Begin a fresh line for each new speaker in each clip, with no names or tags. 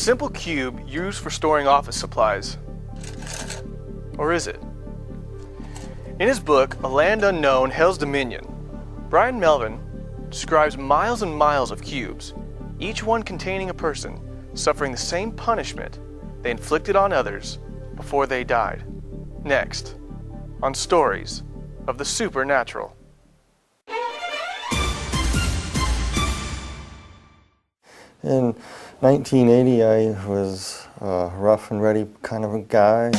simple cube used for storing office supplies. Or is it? In his book, A Land Unknown, Hell's Dominion, Bryan Melvin describes miles and miles of cubes, each one containing a person suffering the same punishment they inflicted on others before they died. Next, on Stories of the Supernatural.
In 1980, I was a rough and ready kind of a guy.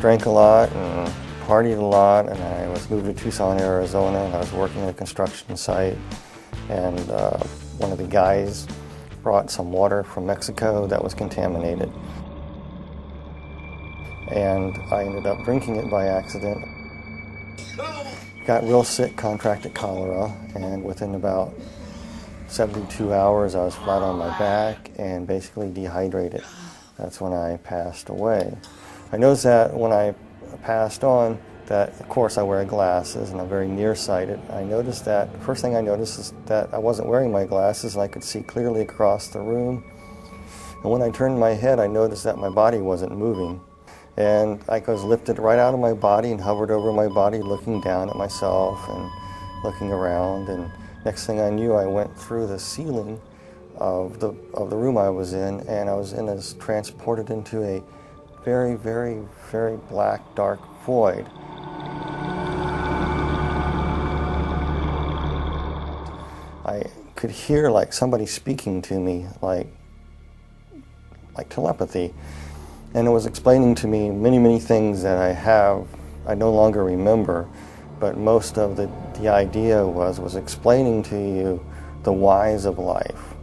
Drank a lot and partied a lot, and I was moved to Tucson, Arizona, and I was working at a construction site, and one of the guys brought some water from Mexico that was contaminated, and I ended up drinking it by accident. Got real sick, contracted cholera, and within about 72 hours I was flat on my back and basically dehydrated. That's when I passed away. I noticed that when I passed on, that of course I wear glasses and I'm very nearsighted. I noticed that, the first thing I noticed is that I wasn't wearing my glasses and I could see clearly across the room. And when I turned my head, I noticed that my body wasn't moving. And I was lifted right out of my body and hovered over my body, looking down at myself and looking around. And next thing I knew, I went through the ceiling of the room I was in, and I was transported into a very, very, very black, dark void. I could hear like somebody speaking to me, like telepathy. And it was explaining to me many, many things that I no longer remember, but most of the idea was explaining to you the whys of life,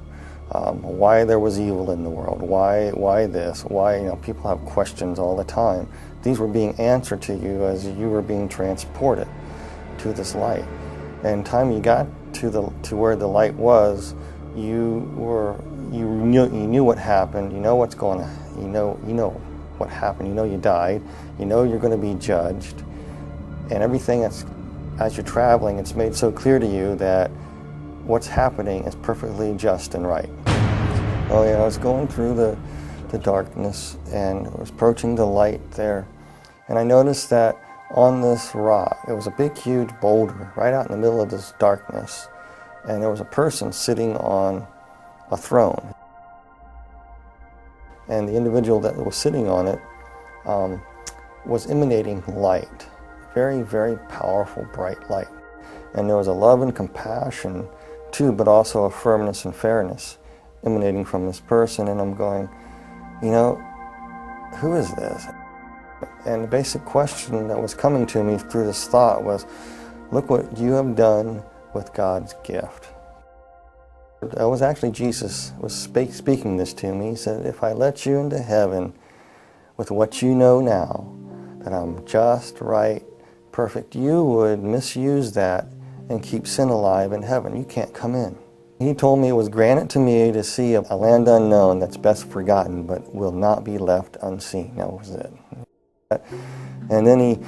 why there was evil in the world, why this, why, people have questions all the time. These were being answered to you as you were being transported to this light. And time you got to where the light was, you knew what happened, you know what's going on. You know what happened, you know you died, you know you're going to be judged, and everything as you're traveling, it's made so clear to you that what's happening is perfectly just and right. Oh yeah, I was going through the darkness and I was approaching the light there, and I noticed that on this rock, it was a big huge boulder right out in the middle of this darkness, and there was a person sitting on a throne. And the individual that was sitting on it was emanating light, very, very powerful, bright light. And there was a love and compassion too, but also a firmness and fairness emanating from this person. And I'm going, who is this? And the basic question that was coming to me through this thought was, look what you have done with God's gift. It was actually Jesus was speaking this to me. He said, if I let you into heaven with what you know now, that I'm just, right, perfect, you would misuse that and keep sin alive in heaven. You can't come in. He told me it was granted to me to see a land unknown that's best forgotten, but will not be left unseen. That was it. And then he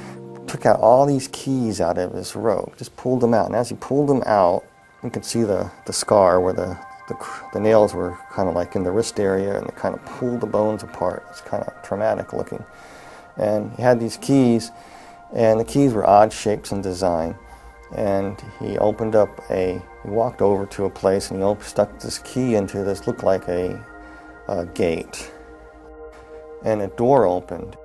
took out all these keys out of his robe, just pulled them out. And as he pulled them out, you can see the scar where the nails were kind of like in the wrist area, and it kind of pulled the bones apart. It's kind of traumatic looking. And he had these keys, and the keys were odd shapes and design. And he walked over to a place, and he stuck this key into this, looked like a gate. And a door opened.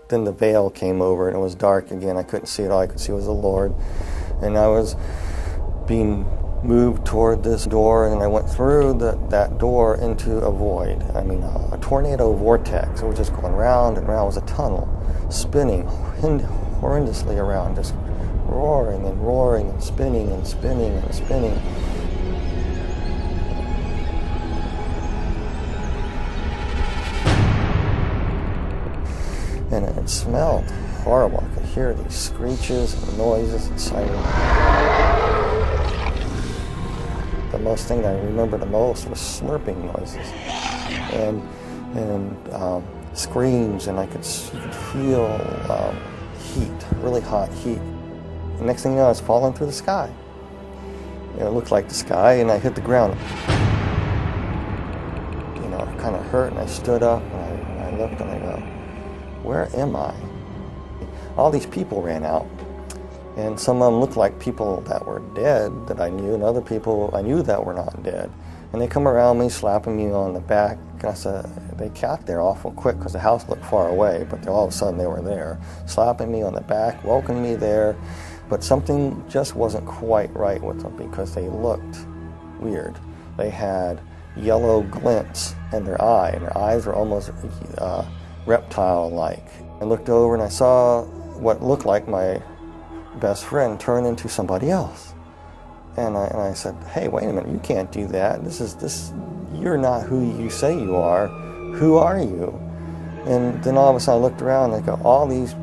Then the veil came over, and it was dark again. I couldn't see it. All I could see was the Lord. And I was being moved toward this door, and I went through that door into a void. A tornado vortex. It was just going round and round. It was a tunnel, spinning horrendously around, just roaring and roaring and spinning and spinning and spinning. And it smelled horrible. I could hear these screeches and noises and sirens. The most thing that I remember the most was slurping noises and screams, and I could feel heat, really hot heat. The next thing you know, I was falling through the sky. It looked like the sky, and I hit the ground. You know, it kind of hurt, and I stood up, and I looked, and I go, where am I? All these people ran out, and some of them looked like people that were dead that I knew, and other people I knew that were not dead. And they come around me, slapping me on the back. I said, they got there awful quick because the house looked far away, but all of a sudden they were there, slapping me on the back, welcoming me there. But something just wasn't quite right with them because they looked weird. They had yellow glints in their eye, and their eyes were almost reptile-like. I looked over and I saw what looked like my best friend turn into somebody else. And I said, hey, wait a minute, you can't do that. You're not who you say you are. Who are you? And then all of a sudden I looked around and I go, all these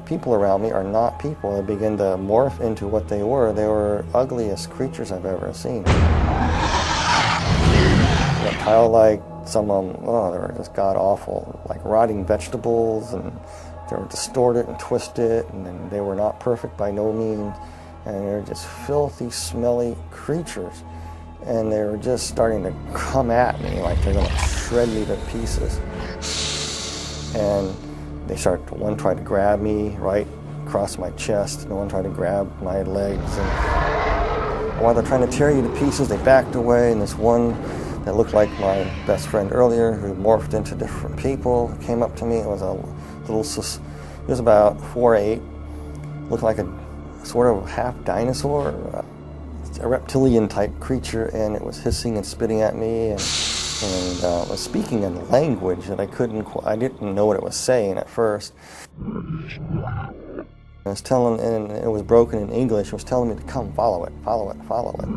people around me are not people. They begin to morph into what they were. They were ugliest creatures I've ever seen. Reptile-like, some of them, they were just god-awful, like rotting vegetables, and they were distorted and twisted, and then they were not perfect by no means. And they were just filthy, smelly creatures. And they were just starting to come at me like they're going to shred me to pieces. And one tried to grab me right across my chest, and one tried to grab my legs. And while they're trying to tear you to pieces, they backed away, and this one that looked like my best friend earlier, who morphed into different people, came up to me. It was he was about 4'8", looked like a sort of half dinosaur, a reptilian type creature, and it was hissing and spitting at me, and was speaking in a language that I didn't know what it was saying at first. I was telling, and it was broken in English. It was telling me to come, follow it, follow it, follow it.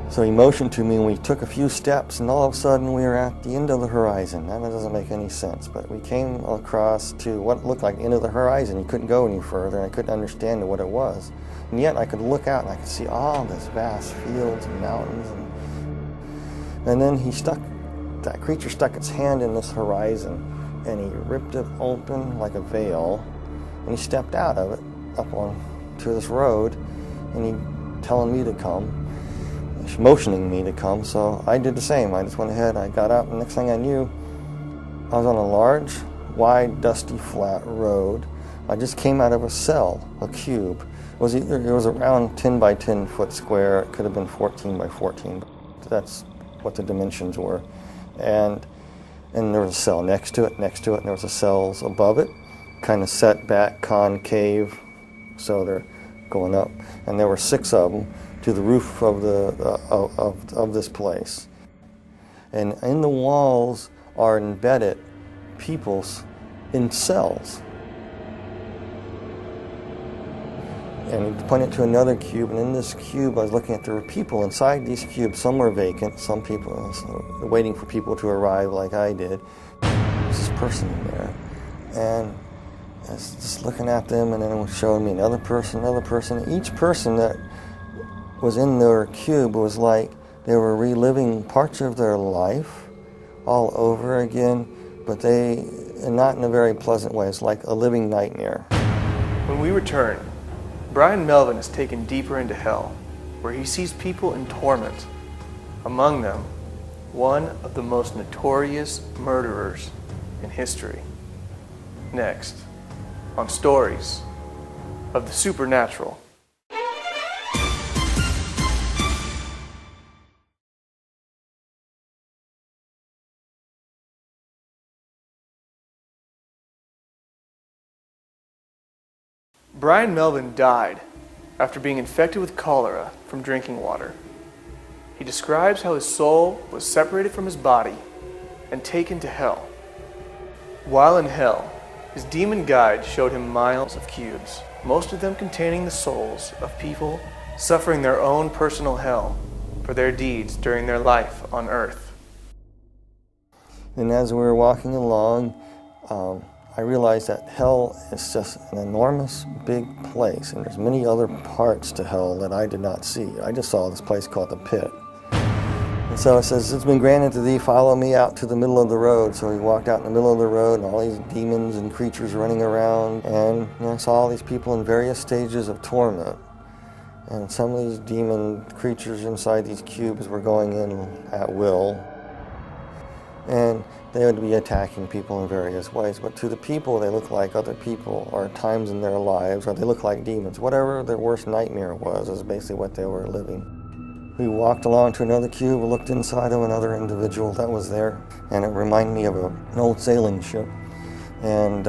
So he motioned to me, and we took a few steps, and all of a sudden we were at the end of the horizon. That doesn't make any sense, but we came across to what looked like the end of the horizon. You couldn't go any further, and I couldn't understand what it was. And yet I could look out, and I could see all this vast fields and mountains. And then that creature stuck its hand in this horizon, and he ripped it open like a veil, and he stepped out of it up onto this road, and he telling me to come, motioning me to come, so I did the same. I just went ahead, I got up, and next thing I knew, I was on a large, wide, dusty, flat road. I just came out of a cell, a cube. It was around 10 by 10 foot square. It could have been 14 by 14. That's what the dimensions were. And there was a cell next to it, and there was a cells above it, kind of set back, concave, so they're going up. And there were 6 of them to the roof of this place. And in the walls are embedded peoples in cells. And he pointed to another cube, and in this cube I was looking at, there were people inside these cubes. Some were vacant, some people waiting for people to arrive like I did. There's this person in there, and I was just looking at them, and then it was showing me another person. Each person that was in their cube was like they were reliving parts of their life all over again, but not in a very pleasant way. It's like a living nightmare.
When we return, Brian Melvin is taken deeper into hell, where he sees people in torment. Among them, one of the most notorious murderers in history. Next, on Stories of the Supernatural. Brian Melvin died after being infected with cholera from drinking water. He describes how his soul was separated from his body and taken to hell. While in hell, his demon guide showed him miles of cubes, most of them containing the souls of people suffering their own personal hell for their deeds during their life on earth.
And as we were walking along, I realized that hell is just an enormous big place, and there's many other parts to hell that I did not see. I just saw this place called the pit. And so it says, it's been granted to thee, follow me out to the middle of the road. So he walked out in the middle of the road, and all these demons and creatures running around, and I saw all these people in various stages of torment. And some of these demon creatures inside these cubes were going in at will. And they would be attacking people in various ways. But to the people, they look like other people, or times in their lives, or they look like demons. Whatever their worst nightmare was is basically what they were living. We walked along to another cube, looked inside of another individual that was there, and it reminded me of an old sailing ship. And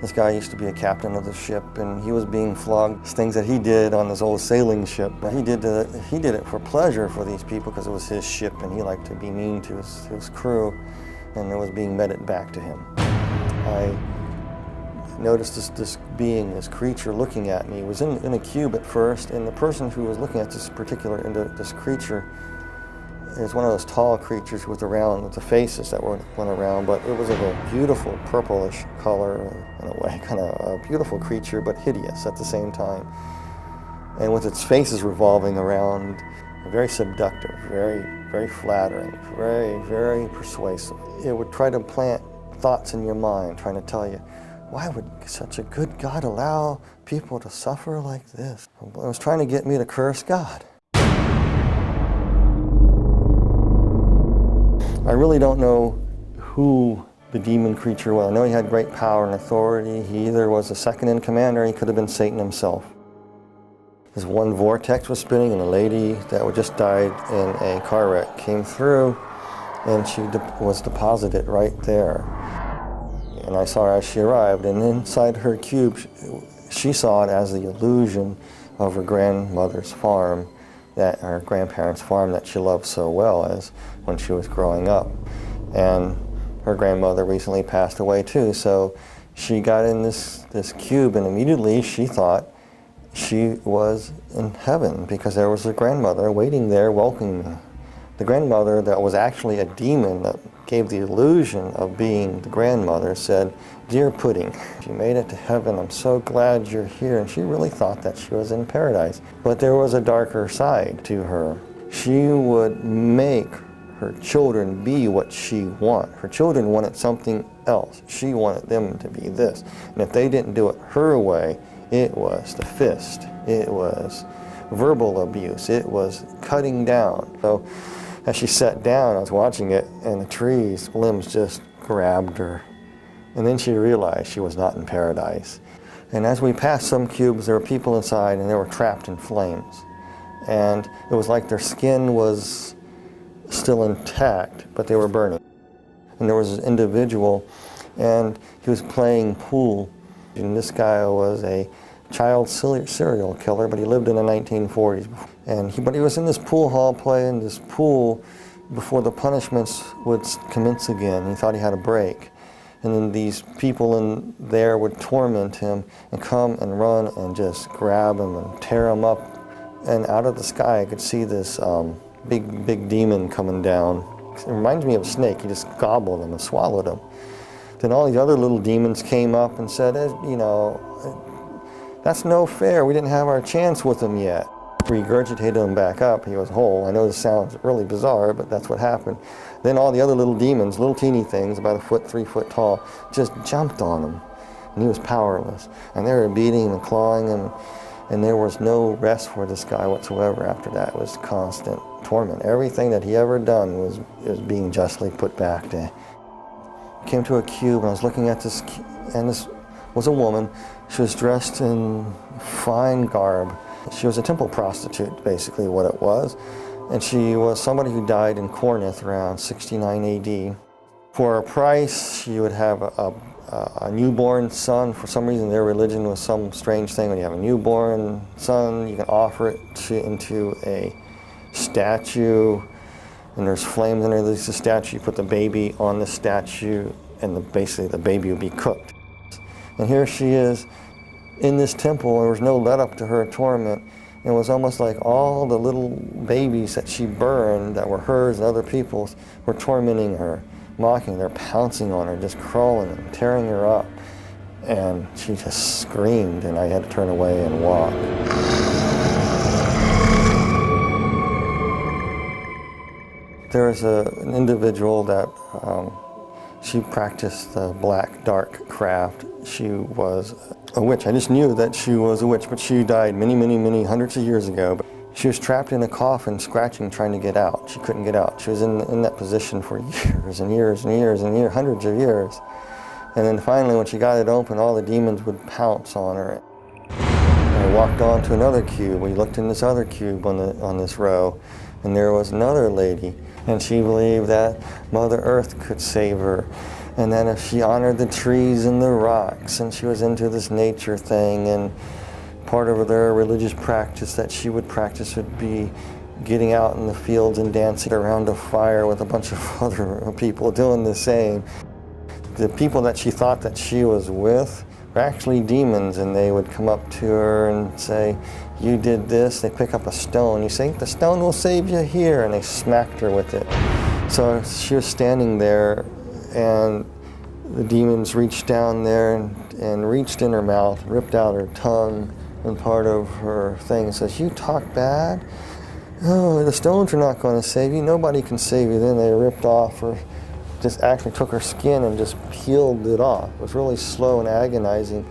this guy used to be a captain of the ship, and he was being flogged. Things that he did on this old sailing ship, he did it for pleasure for these people because it was his ship, and he liked to be mean to his crew, and it was being meted back to him. I noticed this being, this creature looking at me. It was in a cube at first, and the person who was looking at this creature is one of those tall creatures with the faces that went around, but it was of a beautiful purplish color, in a way, kind of a beautiful creature, but hideous at the same time. And with its faces revolving around, very seductive, very, very flattering, very, very persuasive. It would try to plant thoughts in your mind, trying to tell you, why would such a good God allow people to suffer like this? It was trying to get me to curse God. I really don't know who the demon creature was. I know he had great power and authority. He either was the second in command or he could have been Satan himself. This one vortex was spinning, and a lady that had just died in a car wreck came through, and she was deposited right there. And I saw her as she arrived, and inside her cube, she saw it as the illusion of her grandmother's farm, her grandparents' farm that she loved so well as when she was growing up. And her grandmother recently passed away too, so she got in this cube, and immediately she thought she was in heaven because there was a grandmother waiting there welcoming me. The grandmother that was actually a demon that gave the illusion of being the grandmother said, "Dear Pudding, you made it to heaven. I'm so glad you're here." And she really thought that she was in paradise. But there was a darker side to her. She would make her children be what she wanted. Her children wanted something else. She wanted them to be this. And if they didn't do it her way, it was the fist. It was verbal abuse. It was cutting down. So as she sat down, I was watching it, and the tree's limbs just grabbed her. And then she realized she was not in paradise. And as we passed some cubes, there were people inside, and they were trapped in flames. And it was like their skin was still intact, but they were burning. And there was an individual, and he was playing pool. And this guy was a child serial killer, but he lived in the 1940s. But he was in this pool hall playing this pool before the punishments would commence again. He thought he had a break. And then these people in there would torment him and come and run and just grab him and tear him up. And out of the sky I could see this big demon coming down. It reminds me of a snake. He just gobbled him and swallowed him. Then all these other little demons came up and said, that's no fair. We didn't have our chance with him yet. Regurgitated him back up. He was whole. I know this sounds really bizarre, but that's what happened. Then all the other little demons, little teeny things, about 3 foot tall, just jumped on him. And he was powerless. And they were beating him and clawing him. And there was no rest for this guy whatsoever after that. It was constant torment. Everything that he ever done was being justly put back to him. I came to a cube, and I was looking at this, and this was a woman. She was dressed in fine garb. She was a temple prostitute, basically what it was. And she was somebody who died in Corinth around 69 AD. For a price, she would have a newborn son. For some reason, their religion was some strange thing. When you have a newborn son, you can offer it into a statue, and there's flames underneath the statue. You put the baby on the statue, and basically the baby would be cooked. And here she is in this temple. There was no let up to her torment. It was almost like all the little babies that she burned that were hers and other people's were tormenting her, mocking her, pouncing on her, just crawling and tearing her up. And she just screamed, and I had to turn away and walk. There was an individual that she practiced the black dark craft. She was a witch. I just knew that she was a witch, but she died many hundreds of years ago. But she was trapped in a coffin, scratching, trying to get out. She couldn't get out. She was in that position for years and years and years and years, hundreds of years. And then finally, when she got it open, all the demons would pounce on her. And I walked on to another cube. We looked in this other cube on this row, and there was another lady. And she believed that Mother Earth could save her. And that if she honored the trees and the rocks, and she was into this nature thing, and part of their religious practice that she would practice would be getting out in the fields and dancing around a fire with a bunch of other people doing the same. The people that she thought that she was with were actually demons, and they would come up to her and say, "You did this." They pick up a stone. You say, "The stone will save you here," and they smacked her with it. So she was standing there, and the demons reached down there and reached in her mouth, ripped out her tongue and part of her thing, and says, "You talk bad? Oh, the stones are not going to save you. Nobody can save you." Then they ripped off her, just actually took her skin and just peeled it off. It was really slow and agonizing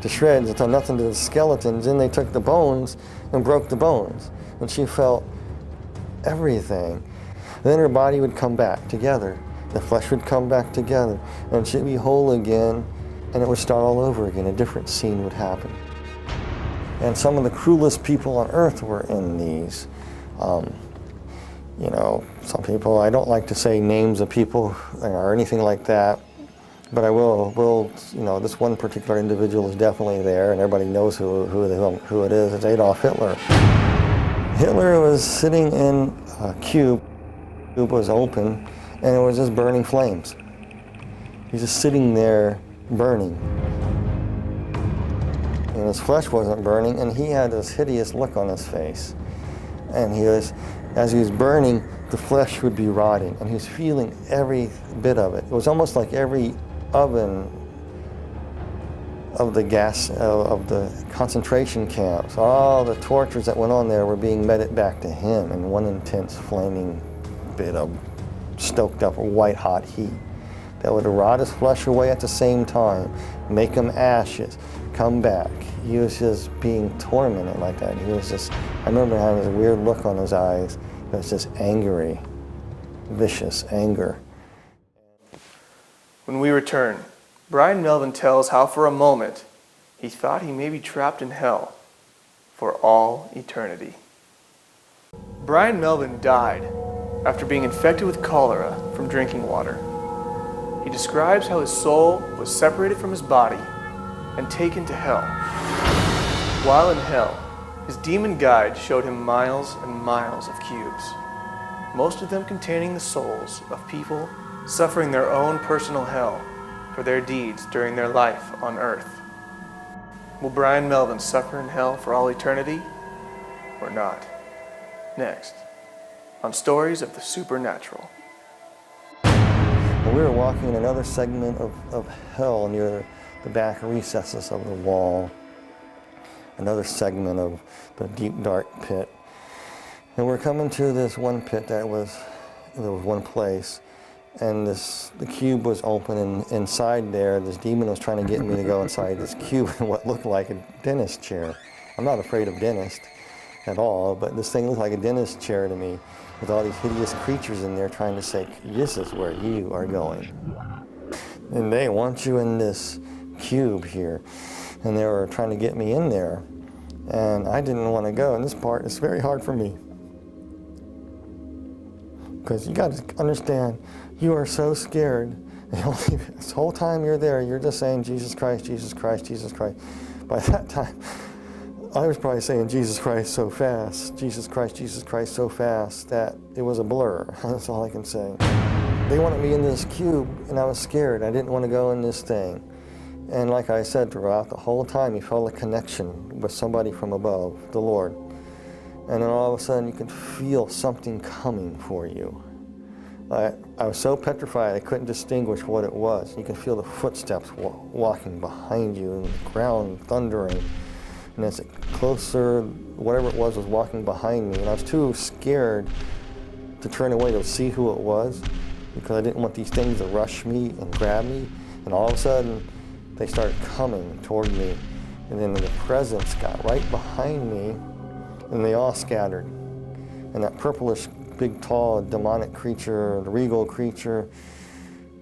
to shreds. It done nothing to the skeletons. Then they took the bones and broke the bones. And she felt everything. Then her body would come back together. The flesh would come back together. And she'd be whole again. And it would start all over again. A different scene would happen. And some of the cruelest people on earth were in these. You know, some people, I don't like to say names of people or anything like that, but I will, you know, this one particular individual is definitely there, and everybody knows who it is. It's Adolf Hitler. Hitler was sitting in a cube. The cube was open, and it was just burning flames. He's just sitting there burning. And his flesh wasn't burning, and he had this hideous look on his face. And as he was burning, the flesh would be rotting, and he was feeling every bit of it. It was almost like every oven of the gas, of the concentration camps, all the tortures that went on there were being meted back to him in one intense flaming bit of stoked up white hot heat that would rot his flesh away at the same time, make him ashes, come back. He was just being tormented like that. He was just, I remember having this weird look on his eyes. It was just angry, vicious anger.
When we return, Brian Melvin tells how for a moment he thought he may be trapped in hell for all eternity. Brian Melvin died after being infected with cholera from drinking water. He describes how his soul was separated from his body and taken to hell. While in hell, his demon guide showed him miles and miles of cubes, most of them containing the souls of people suffering their own personal hell for their deeds during their life on earth. Will Brian Melvin suffer in hell for all eternity or not? Next, on Stories of the Supernatural.
We were walking in another segment of hell near the back recesses of the wall, another segment of the deep dark pit. And we're coming to this one pit there was one place, and the cube was open, and inside there, this demon was trying to get me to go inside this cube in what looked like a dentist chair. I'm not afraid of dentists at all, but this thing looked like a dentist chair to me, with all these hideous creatures in there trying to say, "This is where you are going." And they want you in this cube here. And they were trying to get me in there. And I didn't want to go. And this part is very hard for me. Because you got to understand, you are so scared. And this whole time you're there, you're just saying, "Jesus Christ, Jesus Christ, Jesus Christ." By that time, I was probably saying Jesus Christ so fast, Jesus Christ so fast, that it was a blur. That's all I can say. They wanted me in this cube, and I was scared. I didn't want to go in this thing. And like I said, throughout the whole time, you felt a connection with somebody from above, the Lord. And then all of a sudden, you could feel something coming for you. I was so petrified, I couldn't distinguish what it was. You could feel the footsteps walking behind you, and the ground thundering. And as it closer, whatever it was walking behind me, and I was too scared to turn away to see who it was, because I didn't want these things to rush me and grab me. And all of a sudden, they started coming toward me. And then the presence got right behind me, and they all scattered. And that purplish, big, tall, demonic creature, the regal creature,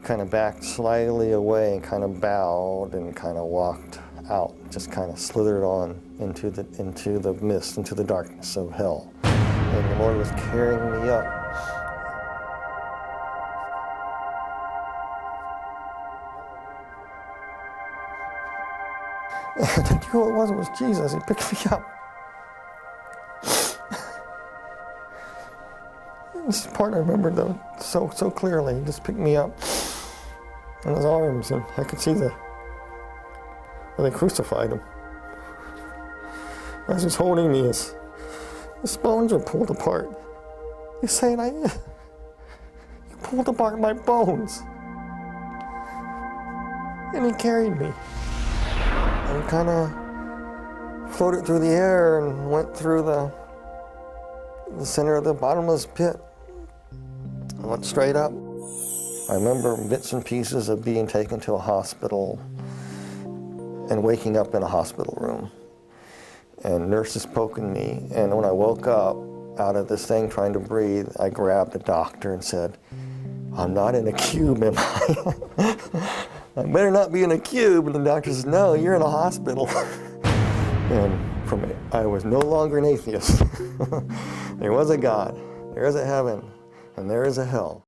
kind of backed slightly away and kind of bowed and kind of walked out, just kind of slithered on into the mist, into the darkness of hell. And the Lord was carrying me up. And I knew who it was. It was Jesus. He picked me up. This part I remember though so clearly. He just picked me up in his arms, and I could see where they crucified him. As he's holding me, his bones are pulled apart. He's saying, "You pulled apart my bones." And he carried me. And he kind of floated through the air and went through the center of the bottomless pit. I went straight up. I remember bits and pieces of being taken to a hospital and waking up in a hospital room. And nurses poking me. And when I woke up out of this thing trying to breathe, I grabbed the doctor and said, "I'm not in a cube, am I?" "I better not be in a cube." And the doctor says, "No, you're in a hospital." And from it, I was no longer an atheist. There was a God, there is a heaven, and there is a hell.